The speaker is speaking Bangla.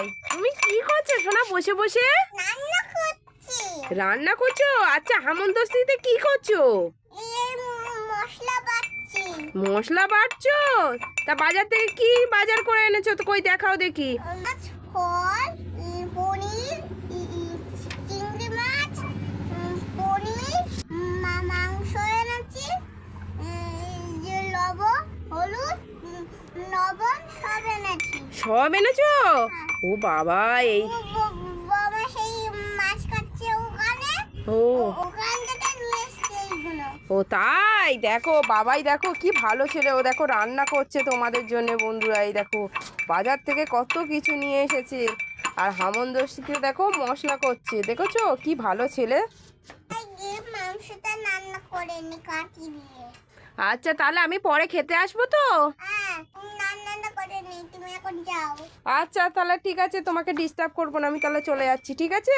বাবাই, তুমি কি করছো সোনা বসে বসে? রান্না করছি। রান্না করছো? আচ্ছা, হামনদস্তিতে কি করছো? এই মশলা বাটছি। মশলা বাটছো? তা বাজার থেকে কি বাজার করে এনেছো তো, কই দেখাও দেখি। মাছ, ফল, পনির, চিংড়ি মাছ, পনির, মাংস এনেছি, যে লবণ, হলুদ, লবণ সব এনেছি। সব এনেছো? ও বাবা, এই বাবা সেই মাছ কাটছে ওখানে, ও ওখান থেকে নিয়ে এসছে এইগুলো। ও তাই? দেখো বাবাই, দেখো কি ভালো ছেলে, ও দেখো রান্না করছে তোমাদের জন্য। বন্ধুরা এই দেখো বাজার থেকে কত কিছু নিয়ে এসেছে, আর হামনদস্তিতে দেখো মশলা করছে, দেখেছো কি ভালো ছেলে। মাংসটা রান্না করে নি কাটি দিয়ে। আচ্ছা, তাহলে আমি পরে খেতে আসবো তো। হ্যাঁ, রান্না করে নি, তুমি এখন যাও। আচ্ছা তাহলে ঠিক আছে, তোমাকে ডিস্টার্ব করবো না, আমি তাহলে চলে যাচ্ছি, ঠিক আছে।